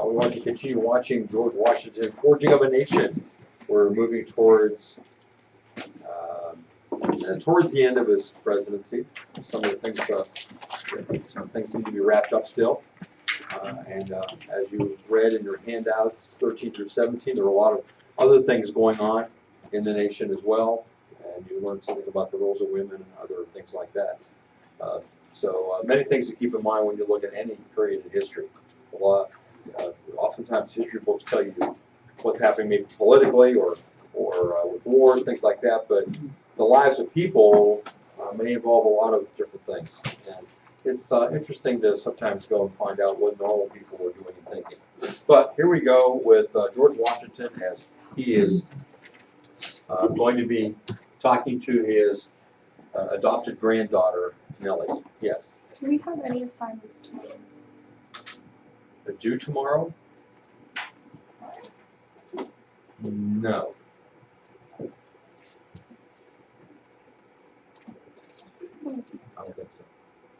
We want to continue watching George Washington, Forging of a Nation. We're moving towards the end of his presidency. Some things need to be wrapped up still. As you read in your handouts, 13 through 17, there are a lot of other things going on in the nation as well. And you learned something about the roles of women and other things like that. Many things to keep in mind when you look at any period in history. Oftentimes history books tell you what's happening maybe politically or with wars, things like that, but the lives of people may involve a lot of different things. And it's interesting to sometimes go and find out what normal people are doing and thinking. But here we go with George Washington as he is going to be talking to his adopted granddaughter, Nellie. Yes? Do we have any assignments tomorrow? Due tomorrow? No. I don't think so.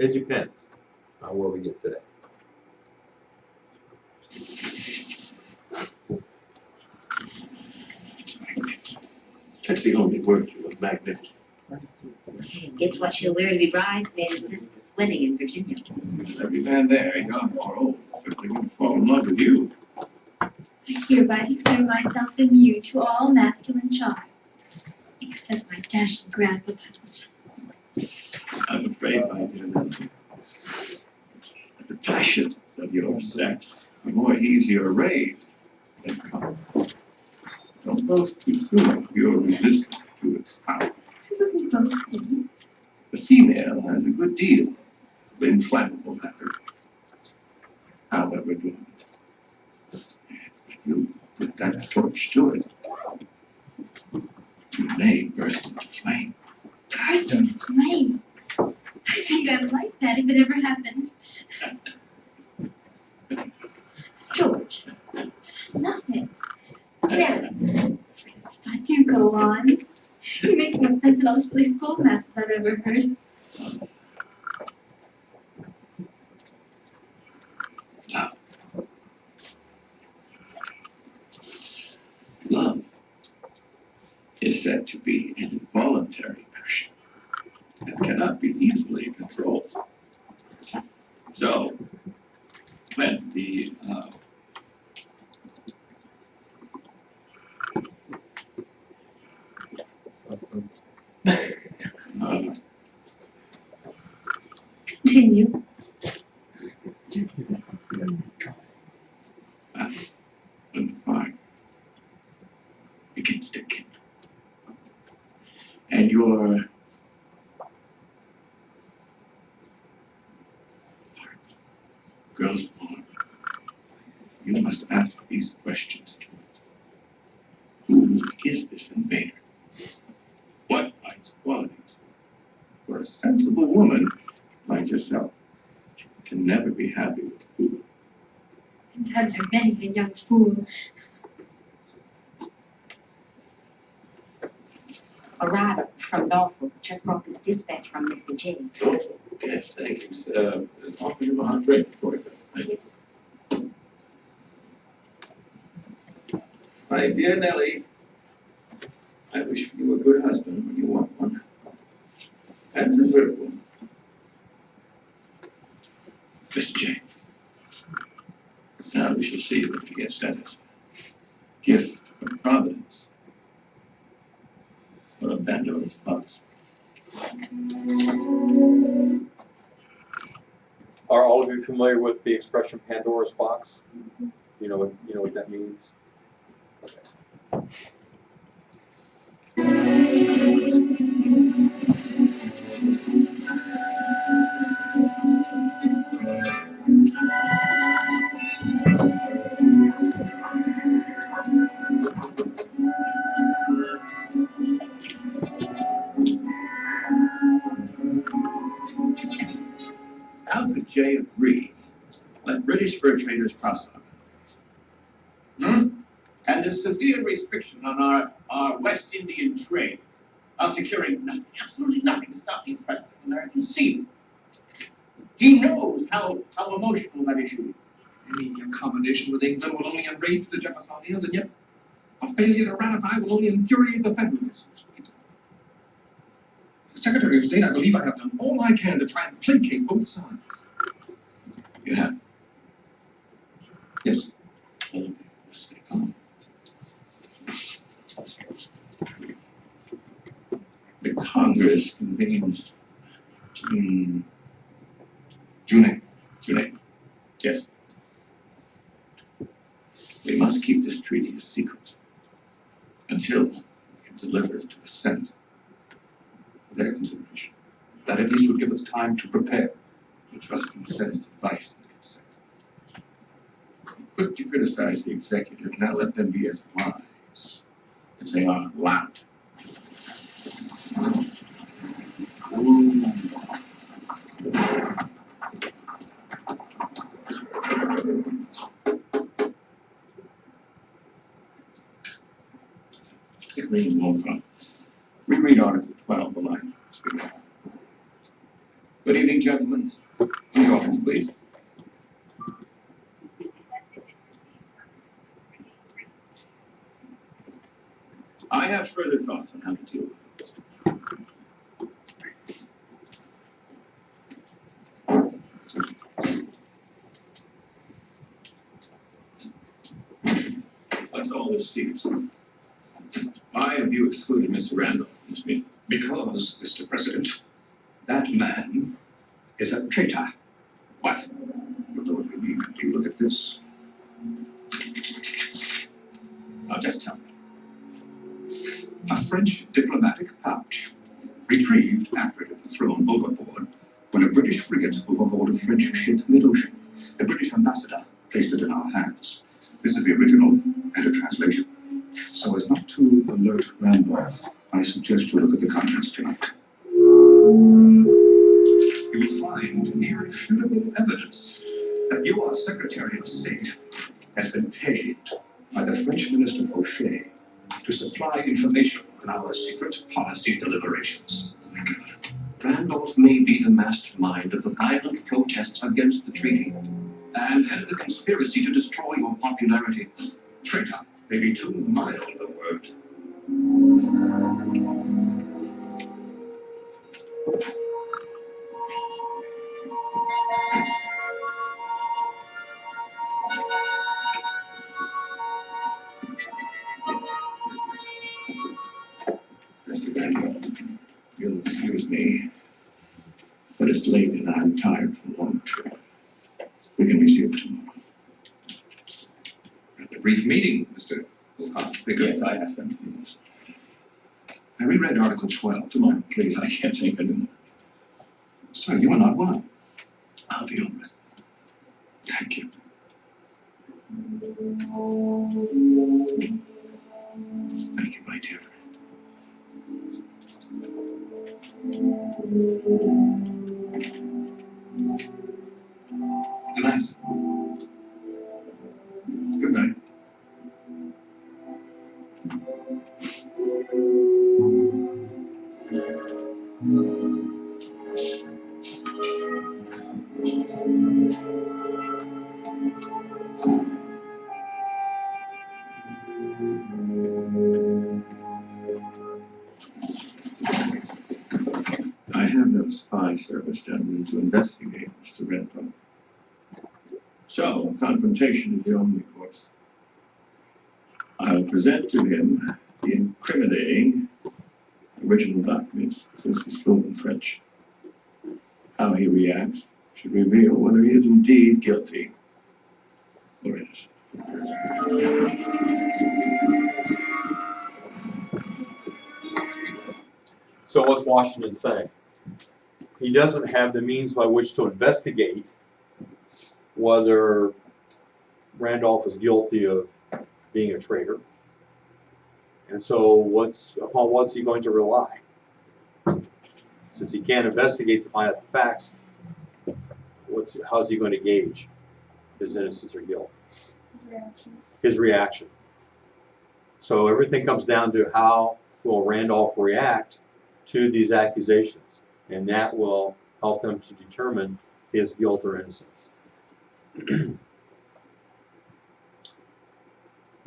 It depends on where we get today. That's the only word you was magnificent. It's what she'll wear to be bridesmaid at Elizabeth's wedding in Virginia. Every man there ain't gone far old, but they won't fall in love with you. I hereby declare myself immune to all masculine charm, except my dashing grandpapa's. I'm afraid, my dear Nellie, that the passions of your sex are more easier raised than calm. Don't boast too soon of your resistance to its power. I wasn't boasting. The female has a good deal of inflammable matter. However, you put that torch to it, you may burst into flame. Burst into flame. I think I'd like that if it ever happened. George, nothing. There. But do go on. You make more sense than all the silly school masses I've ever heard. Love is said to be an involuntary passion that cannot be easily controlled. So, when the Continue. when the fire begins to kindle, and your heart grows warm, you must ask these questions to it. Who is this invader? What are his qualities? For a sensible woman like yourself can never be happy with a fool. And have there been a young fool? A rider from Norfolk just brought this dispatch from Mr. J. Oh, yes, thank you, sir. Offer you a hot drink for you. Thank you. My dear Nellie, I wish you a good husband when you want one, and deserve one. Mr. J. Now we shall see what he has sent us. Gift from Providence for a Pandora's box. Are all of you familiar with the expression Pandora's box? You know what that means? Okay. How could Jay agree to let British fur traders cross our boundaries? And a severe restriction on our West Indian trade, of securing nothing, absolutely nothing to stop the oppression of American seamen. He knows how emotional that issue is. Any accommodation with England will only enrage the Jeffersonians, and yet a failure to ratify will only infuriate the Federalists. As Secretary of State, I believe I have done all I can to try and placate both sides. You have. Yes. Well, stay calm. The Congress convenes June 8th. June 8th. Yes. We must keep this treaty a secret until we can deliver it to the Senate for their consideration. That at least would give us time to prepare. We trust in the Senate's advice and consent. Quick to criticize the executive, now let them be as wise as they are loud. Reading more from. Reread Article 12, the line. Good evening, gentlemen. In the office, please. I have further thoughts on how to deal with it. What's all this seems? Why have you excluded Mr. Randolph, Miss Mead? Because, Mr. President, that man is a traitor. What? Lord, you look at this. Now just tell me. A French diplomatic pouch, retrieved after it had been thrown overboard when a British frigate overhauled a French ship mid-ocean. The British ambassador placed it in our hands. This is the original and a translation. So as not to alert Randolph, I suggest you look at the contents tonight. You will find irrefutable evidence that your Secretary of State has been paid by the French Minister Fauché to supply information on our secret policy deliberations. Randolph may be the mastermind of the violent protests against the treaty and head of the conspiracy to destroy your popularity. Traitor may be too mild a word. Mr. Randolph, you'll excuse me, but it's late and I'm tired from a long trip. We can resume tomorrow. A brief meeting, Mr. Wilcox. Yes, I asked them to do this. I reread Article 12. Tomorrow, please, I can't take it in. Sir, you are not well. I'll be all right. Thank you. Thank you, my dear friend. Good night, sir. Good night. I have no spy service gentlemen to investigate Mr. Randolph. So, confrontation is the only course. I'll present to him the incriminating original documents, since he's fluent in French. How he reacts should reveal whether he is indeed guilty or innocent. So what's Washington saying? He doesn't have the means by which to investigate whether Randolph is guilty of being a traitor. And so upon what's he going to rely? Since he can't investigate to find out the facts, how's he going to gauge his innocence or guilt? His reaction. So everything comes down to how will Randolph react to these accusations, and that will help them to determine his guilt or innocence.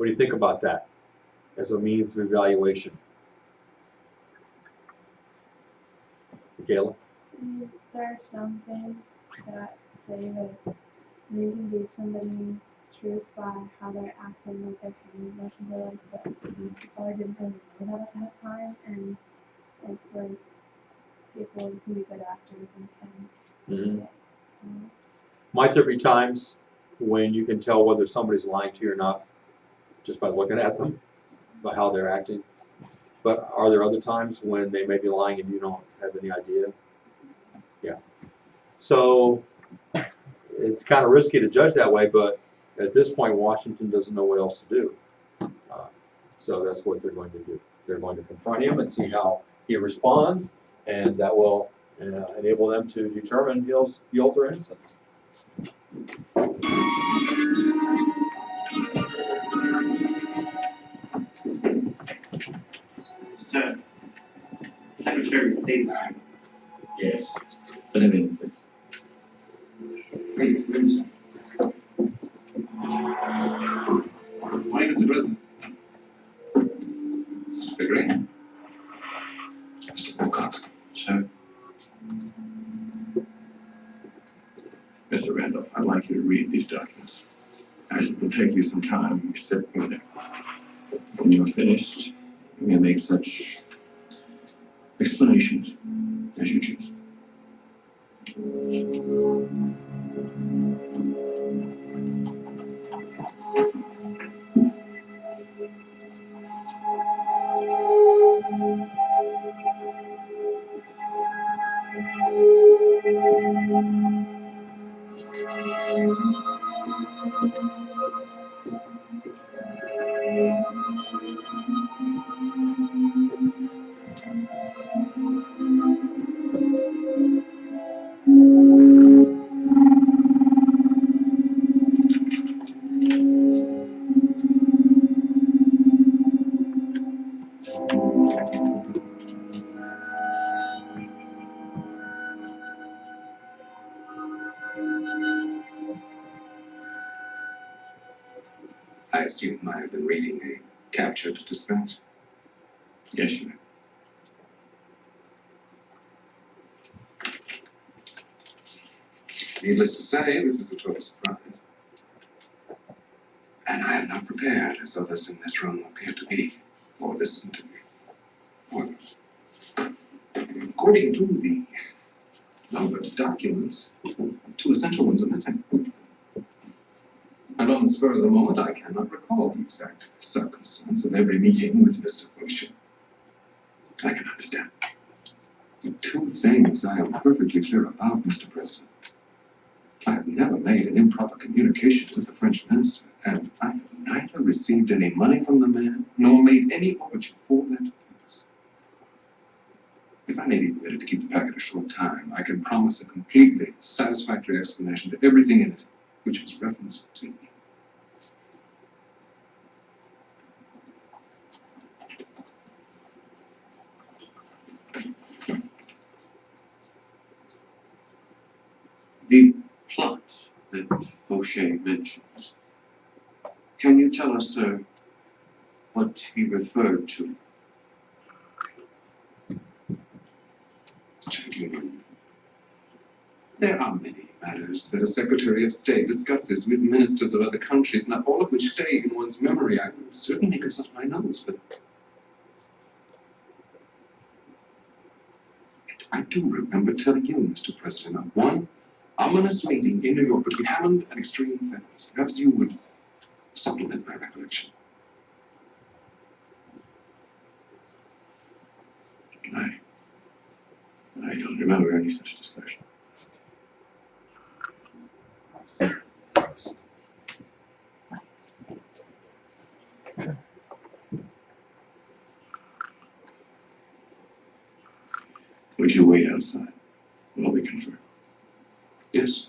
What do you think about that as a means of evaluation? Michaela? There are some things that say that you can gauge somebody's truth by how they're acting, like their hand motions are like that. People are didn't really know that at that time, and it's like people can be good actors and can Mhm. um, Might there be times when you can tell whether somebody's lying to you or not just by looking at them, by how they're acting? But are there other times when they may be lying and you don't have any idea? Yeah. So it's kind of risky to judge that way, but at this point, Washington doesn't know what else to do. So that's what they're going to do. They're going to confront him and see how he responds, and that will enable them to determine his guilt or innocence. Sir, Secretary of State is here. Yes. Let him in, please. Please, Morning, Mr. President. Mr. Green. Mr. Wilcox. sir. Mr. Randolph, I'd like you to read these documents. As it will take you some time, you sit with them. When you're finished, you may make such explanations as you choose. I assume I have been reading a captured dispatch. Yes, you may. Needless to say, this is a total surprise. And I am not prepared, as others in this room appear to be, for this interview. Well, according to the numbered documents, 2 essential ones are missing. And on the spur of the moment, I cannot recall the exact circumstance of every meeting with Mr. Fauché. I can understand. But 2 things I am perfectly clear about, Mr. President. I have never made an improper communication with the French minister, and I have neither received any money from the man, nor made any overture for that purpose. If I may be permitted to keep the packet a short time, I can promise a completely satisfactory explanation to everything in it, which is reference to me. The plot that Fauché mentions. Can you tell us, sir, what he referred to? Gentlemen, there are many matters that a Secretary of State discusses with ministers of other countries, not all of which stay in one's memory. I would certainly consult my notes, but I do remember telling you, Mr. President, of one ominous meeting in New York between Hammond and Extreme Fence. Perhaps you would supplement my recollection. I don't remember any such discussion. Would you wait outside while we confer? Yes.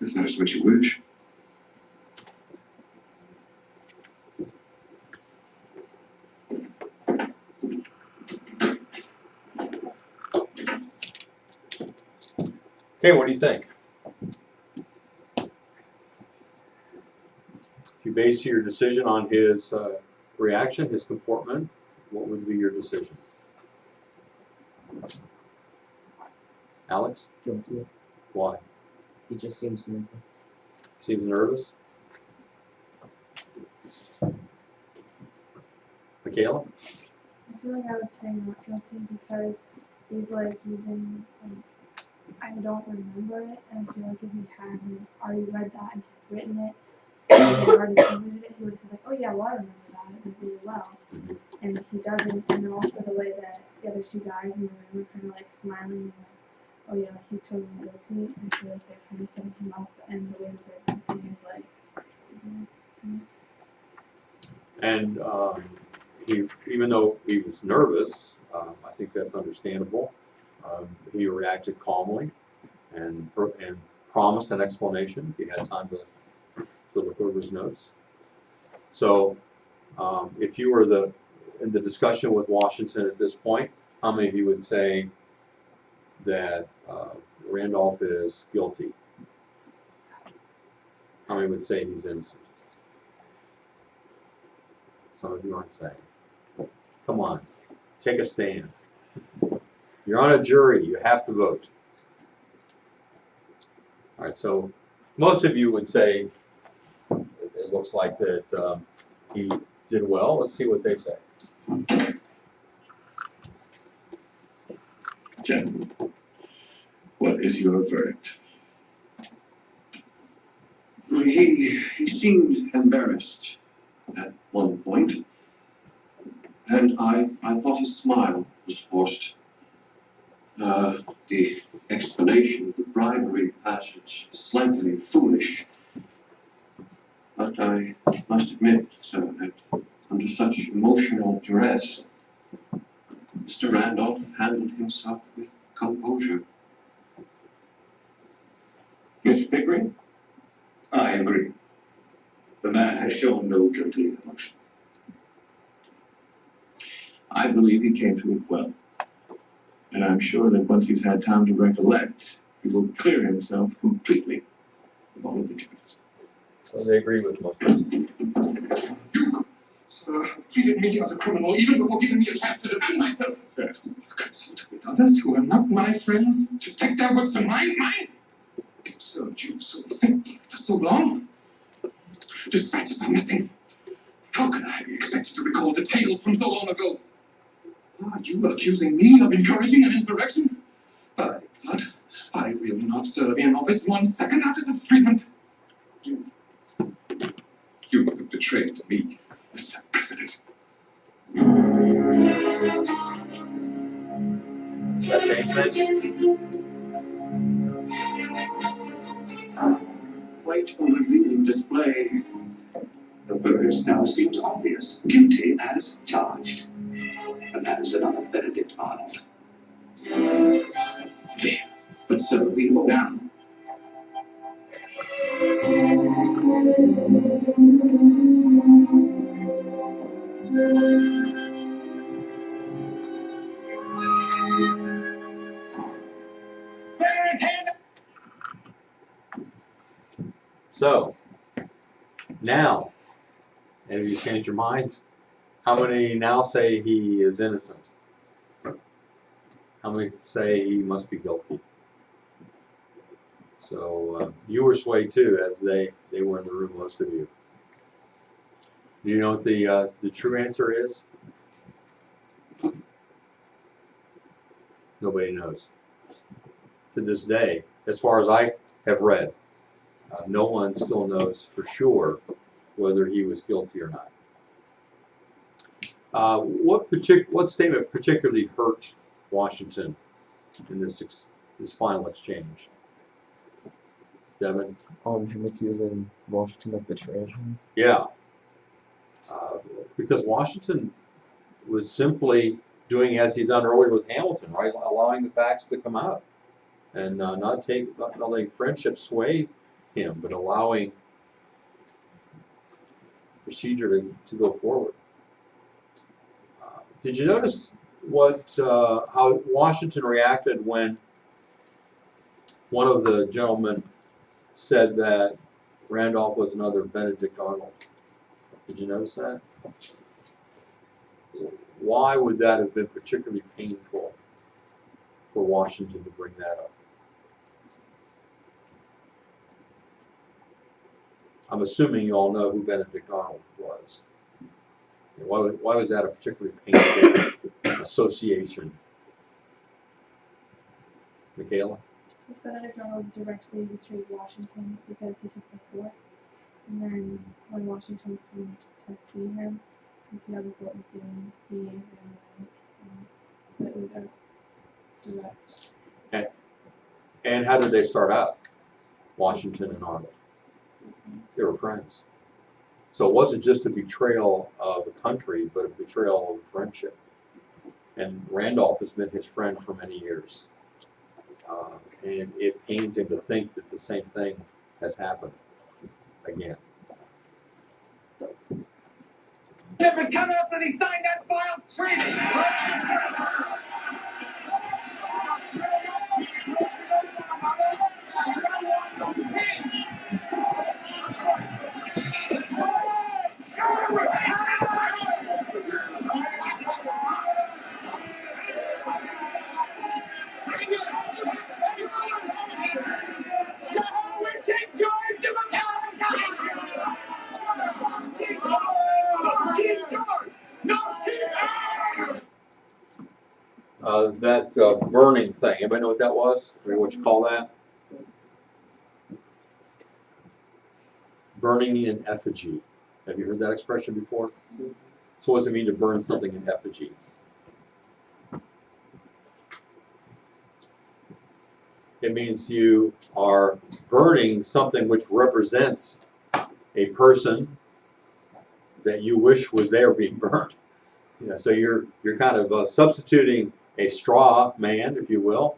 If that is what you wish. Okay, what do you think? you base your decision on his reaction, his comportment, what would be your decision? Alex? Guilty. Why? He just seems nervous. Seems nervous? Michaela? I feel like I would say not guilty because he's like using, I don't remember it, and I feel like if he had already read that and had written it, and he already submitted it, he would have said like, oh yeah, well I remember that, it went really well. And he doesn't, and then also the way that the other two guys in the room are kind of like smiling and like, oh yeah, like he's totally guilty, and I feel like they're kind of setting him up, and the way that they're thinking is like, And he, even though he was nervous, I think that's understandable. He reacted calmly and promised an explanation if he had time to look over his notes. So, if you were in the discussion with Washington at this point, how many of you would say that Randolph is guilty? How many would say he's innocent? Some of you aren't saying. Come on, take a stand. You're on a jury, you have to vote. All right, so most of you would say it looks like that he did well. Let's see what they say. Gentlemen, what is your verdict? He seemed embarrassed at one point, and I thought his smile was forced. The explanation of the bribery passage is slightly foolish, but I must admit, sir, that under such emotional duress, Mr. Randolph handled himself with composure. Miss Pickering? I agree. The man has shown no guilty emotion. I believe he came through it well. And I'm sure that once he's had time to recollect, he will clear himself completely of all of the charges. So they agree with most of you. You, sir, treated me as a criminal even before giving me a chance to defend myself. Yes. You consulted with others who are not my friends to take their words and mine. Served you so faithfully for so long. Dispatches are nothing. How can I be expected to recall details from so long ago? Are you accusing me of encouraging an insurrection? By blood, I will not serve in office 1 second after such treatment. You have betrayed me, Mr. President. Does that change things? Quite a revealing display. The verdict now seems obvious. Guilty as charged. And that is another Benedict Arnold. But sir, we will now. So, now, have you changed your minds? How many now say he is innocent? How many say he must be guilty? So, you were swayed too, as they were in the room, most of you. Do you know what the true answer is? Nobody knows. To this day, as far as I have read, no one still knows for sure whether he was guilty or not. What statement particularly hurt Washington in this final exchange? Devin? Him accusing Washington of betraying him. Yeah. Because Washington was simply doing as he'd done earlier with Hamilton, right? Allowing the facts to come out and not letting friendship sway him, but allowing procedure to go forward. Did you notice how Washington reacted when one of the gentlemen said that Randolph was another Benedict Arnold? Did you notice that? Why would that have been particularly painful for Washington to bring that up? I'm assuming you all know who Benedict Arnold was. Why was that a particularly painful association? Michaela? Because Benedict Arnold directly betrayed Washington because he took the fort. And then when Washington was coming to see him and see how the fort was doing, he ran away. So it was a direct. And how did they start out? Washington and Arnold. They were friends. So it wasn't just a betrayal of a country, but a betrayal of friendship. And Randolph has been his friend for many years. And it pains him to think that the same thing has happened again. Never come out that he signed that vile treaty! That burning thing, anybody know what that was? Or what you call that? Burning in effigy. Have you heard that expression before? So what does it mean to burn something in effigy? It means you are burning something which represents a person that you wish was there being burned. You know, so you're kind of substituting a straw man, if you will,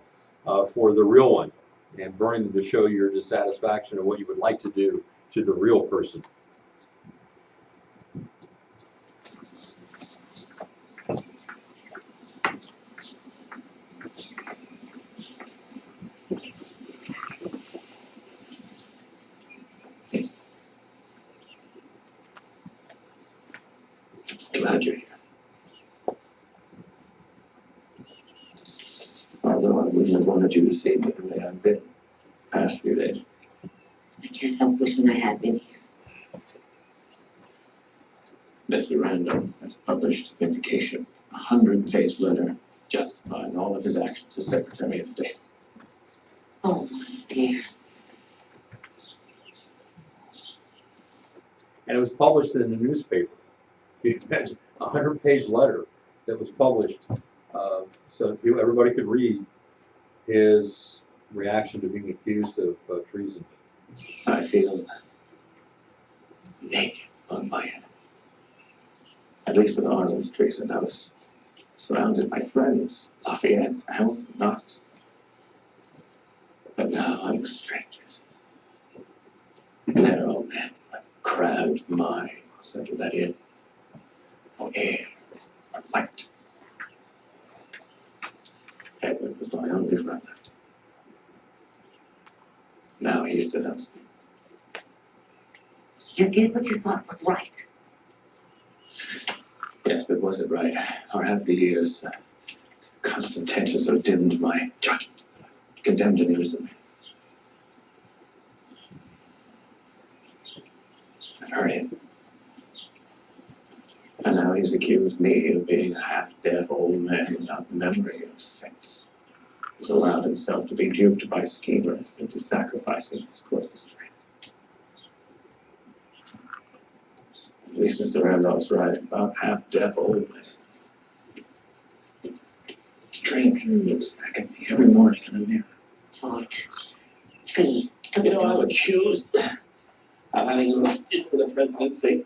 for the real one, and burning them to show your dissatisfaction of what you would like to do to the real person. Glad you're here. Although I wouldn't have wanted you to see me the way I've been the past few days. I can't help wishing I had been here. Mr. Randall has published Vindication, a 100-page letter justifying all of his actions as Secretary of State. Oh, my dear. And it was published in the newspaper. You can imagine a 100-page letter that was published so everybody could read his reaction to being accused of treason. I feel naked on my end. At least with Arnold's treason, I was surrounded by friends, Lafayette, Hamilton, Knox. But now I'm strangers. They're all men with crabbed minds that let in no air or light. Edward was my only friend left. Now he's denounced me. You did what you thought was right. Yes, but was it right? Or have the years, constant tension so dimmed my judgment that I condemned him innocently? I've hurt him. And now he's accused me of being a half-deaf old man without memory of sense, who's allowed himself to be duped by schemers into sacrificing his closest friend. At least Mr. Randolph's right about half-deaf old men. Strange looks back at me every morning in the mirror. George, please. You know, I'm accused of having looked into the presidency,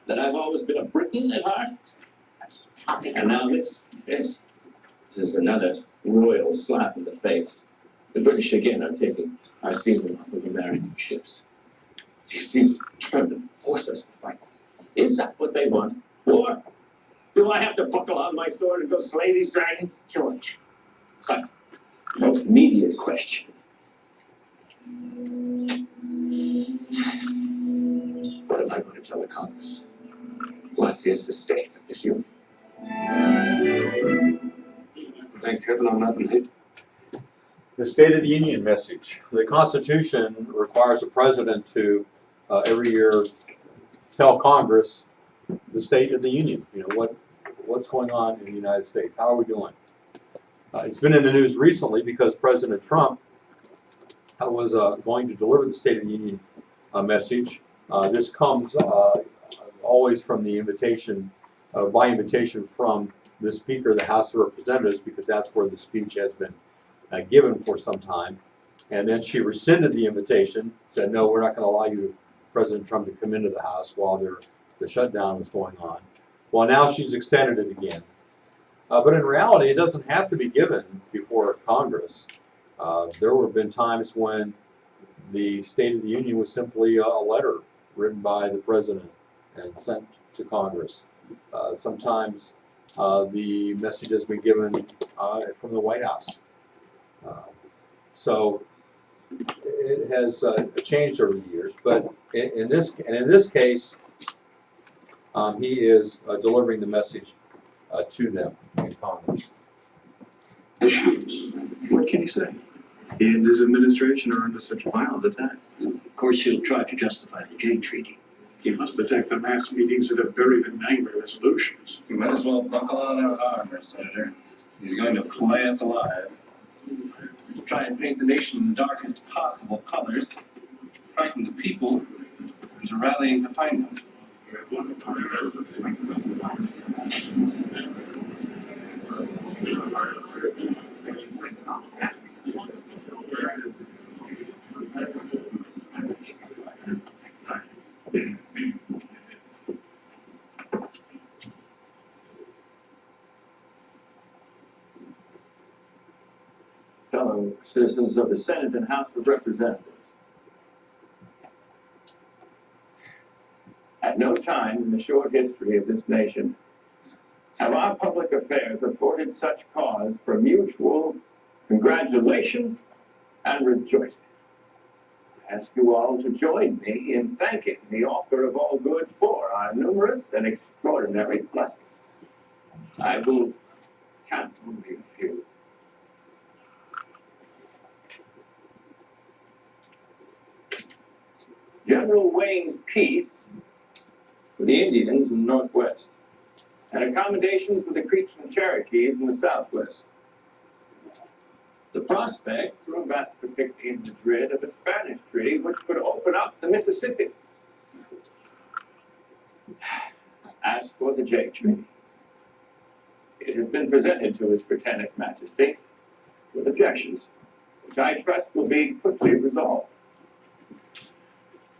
that I've always been a Briton at heart. And now this is another royal slap in the face. The British again are taking our seamen off of American ships. They seem determined to force us to fight. Is that what they want? War? Do I have to buckle on my sword and go slay these dragons? George. But most immediate question. What am I going to tell the the Congress. What is the state of this union? Thank heaven I'm not late. The State of the Union message. The Constitution requires the president to every year tell Congress the state of the union. You know, what's going on in the United States? How are we doing? It's been in the news recently because President Trump was going to deliver the State of the Union message. This comes always from the invitation, by invitation from the Speaker of the House of Representatives, because that's where the speech has been given for some time. And then she rescinded the invitation, said, no, we're not going to allow you, President Trump, to come into the House while the shutdown was going on. Well, now she's extended it again. But in reality, it doesn't have to be given before Congress. There have been times when the State of the Union was simply a letter written by the President and sent to Congress. Sometimes the message has been given from the White House. So it has changed over the years, but in this case, he is delivering the message to them in Congress. Issues. What can he say? He and his administration are under such mild attack. Of course, he'll try to justify the Jay Treaty. He must attack the mass meetings that have buried in angry resolutions. You might as well buckle on our armor, Senator. He's going to flay us alive. Try and paint the nation in the darkest possible colors, frighten the people into rallying behind him. Fellow citizens of the Senate and House of Representatives. At no time in the short history of this nation have our public affairs afforded such cause for mutual congratulation and rejoicing. I ask you all to join me in thanking the author of all good for our numerous and extraordinary blessings. I will count only a few. General Wayne's peace with the Indians in the Northwest, and accommodations with the Creeks and Cherokees in the Southwest. The prospect through Ambassador Pickney in Madrid of a Spanish treaty which could open up the Mississippi. As for the Jay Treaty, it has been presented to His Britannic Majesty with objections, which I trust will be quickly resolved.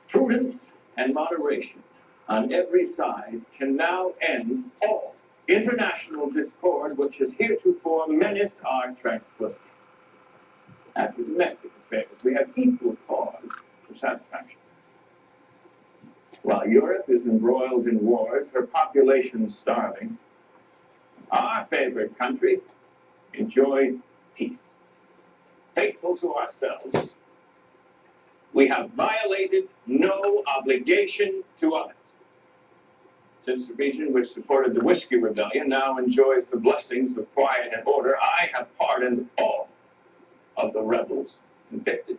Prudence and moderation on every side can now end all international discord which has heretofore menaced our tranquility. As for domestic affairs, we have equal cause for satisfaction. While Europe is embroiled in wars, her population starving, our favorite country enjoys peace. Faithful to ourselves, we have violated no obligation to others. Since the region which supported the Whiskey Rebellion now enjoys the blessings of quiet and order, I have pardoned all of the rebels convicted.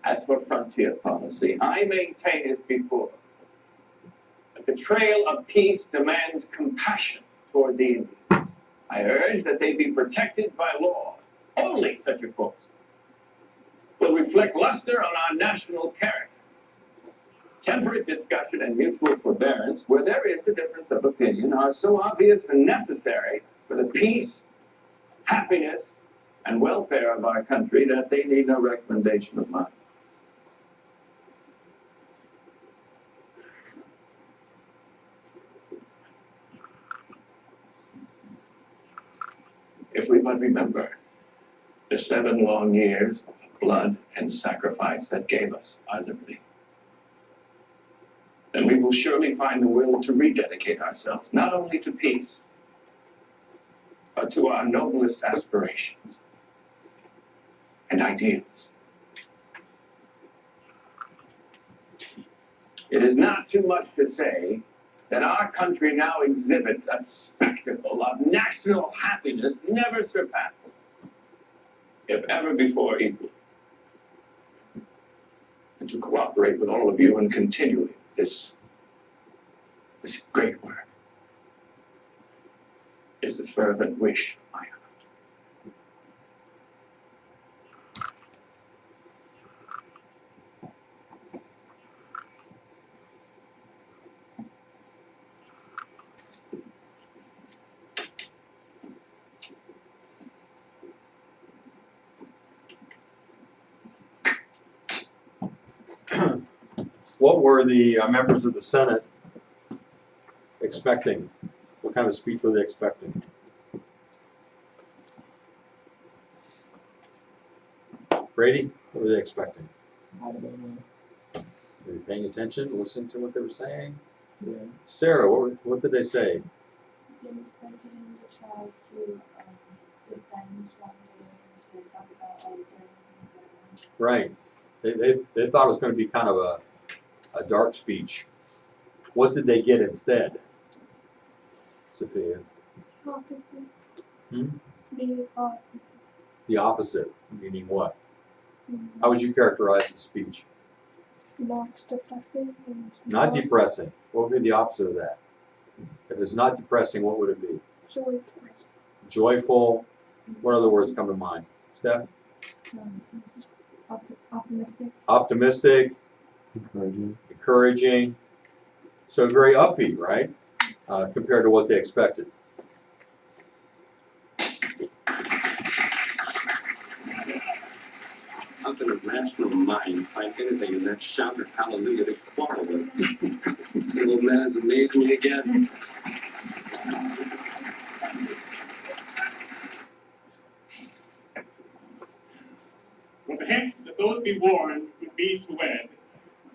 As for frontier policy, I maintain as before that the trail of peace demands compassion toward the Indians. I urge that they be protected by law. Only such a course will reflect luster on our national character. Temperate discussion and mutual forbearance, where there is a difference of opinion, are so obvious and necessary for the peace, happiness, and welfare of our country that they need no recommendation of mine. If we but remember the 7 long years of blood and sacrifice that gave us our liberty, then we will surely find the will to rededicate ourselves not only to peace, but to our noblest aspirations and ideals. It is not too much to say that our country now exhibits a spectacle of national happiness never surpassed, if ever before equal. And to cooperate with all of you in continuing this great work is a fervent wish of my heart. What were the members of the Senate expecting? What kind of speech were they expecting? Brady, what were they expecting? I don't know. Were you paying attention, listening to what they were saying? Yeah. Sarah, what did they say? They expected him to try to defend wrongdoings, to talk about all the things. Right. They thought it was going to be kind of a dark speech. What did they get instead? Sophia? Opposite. Hmm? The opposite. The opposite, meaning what? How would you characterize the speech? It's not depressing. And Not depressing. What would be the opposite of that? If it's not depressing, what would it be? joyful. Joyful. What other words come to mind? Steph? Optimistic. Optimistic. Encouraging. Encouraging. So very upbeat, right? Compared to what they expected. How can a rational mind find anything in that shout of hallelujah to quarrel with? The old man has amazed me again. From hence that those be warned with be to wed,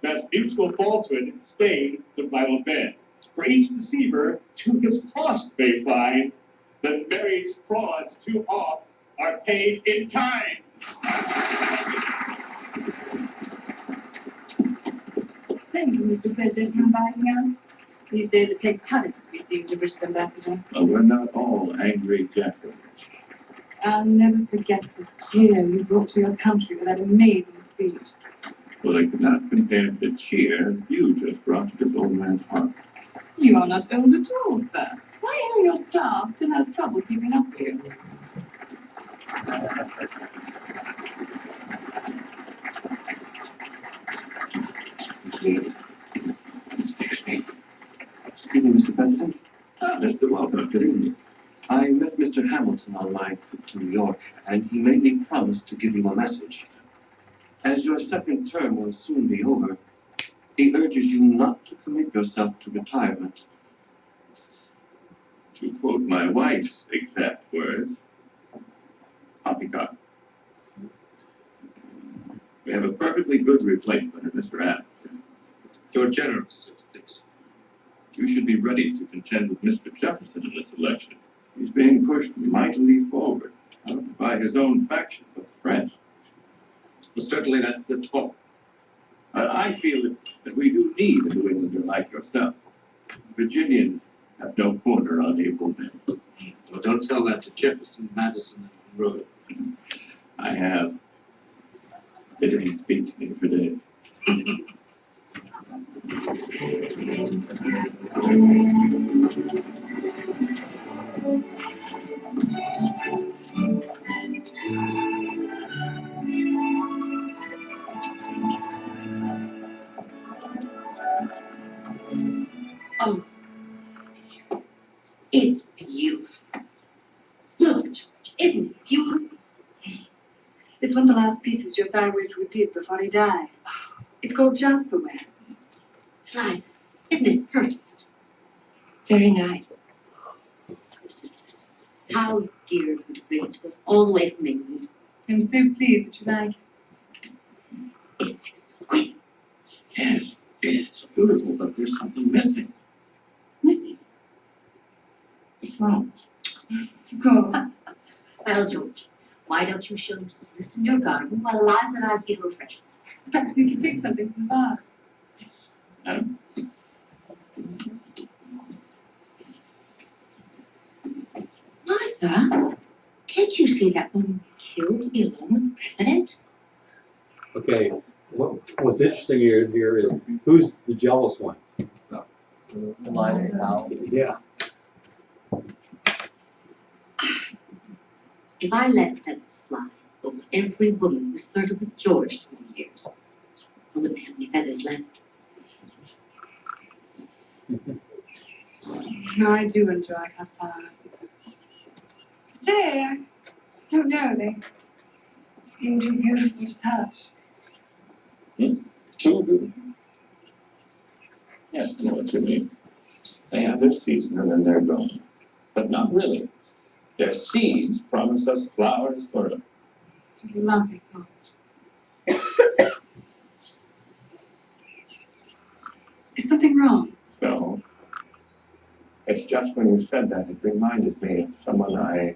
lest mutual falsehood stain the bridal bed. For each deceiver to his cost may find that marriage frauds too oft are paid in kind. Thank you, Mr. President, for inviting us. These days it takes courage to be seen to British ambassador. Well, we're not all angry Jacobs. I'll never forget the cheer you brought to your country with that amazing speech. Well, I could not compare the cheer you just brought to this old man's heart. You are not old at all, sir. Why, how your staff still has trouble keeping up with you? Excuse me, Mr. President. Mr. Walker, good evening. I met Mr. Hamilton on my trip to New York, and he made me promise to give you a message. As your second term will soon be over, he urges you not to commit yourself to retirement. To quote my wife's exact words, poppycock. We have a perfectly good replacement in Mr. Adams. You're generous, Mr. Dixon. You should be ready to contend with Mr. Jefferson in this election. He's being pushed mightily forward, not by his own faction, but the French. Well, certainly that's the talk. But I feel that we do need a New Englander like yourself. Virginians have no corner on able men. Well, don't tell that to Jefferson, Madison, and Monroe. I have. They didn't speak to me for days. Oh, it's beautiful. Look, George, isn't it beautiful? It's one of the last pieces Josiah Wedgwood did before he died. It's called Jasperware. Liza, isn't it perfect? Very nice. How dear of you to bring it to us all the way from England. I'm so pleased that you like it. It's exquisite. Yes, it's beautiful, but there's something missing. Missing. The flowers. Of course. Well, George, why don't you show Mrs. List in your garden while Eliza and I see her refreshments? Perhaps you can pick something from the vase. Madam? Martha, can't you see that woman killed to be alone with the president? Okay, what's interesting here is who's the jealous one? Eliza Powell. Yeah. If I let feathers fly over every woman who's flirted with George through the years, I wouldn't have any feathers left. No, I do enjoy hot flowers. Today, I don't know, they seem too beautiful to touch. Too good. Yes, I know what you mean. They have their season and then they're gone. But not really. Their seeds promise us flowers forever. Lovely thought. Is something wrong? No. It's just when you said that, it reminded me of someone I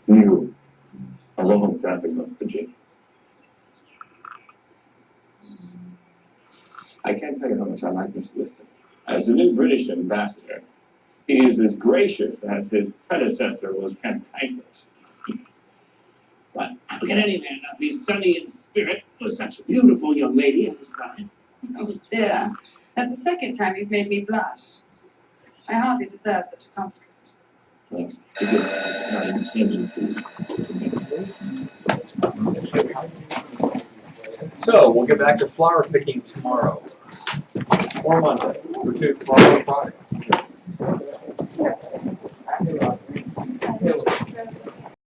knew a long time ago, Virginia. I can't tell you how much I like Mr. Liston. As the new British ambassador, he is as gracious as his predecessor was cantankerous. But how can any man not be sunny in spirit with such a beautiful young lady at his side? Oh dear, that's the second time you've made me blush. I hardly deserve such a compliment. Well, forgive me, I'm not intending to. So we'll get back to flower picking tomorrow or Monday. Or tomorrow or Friday.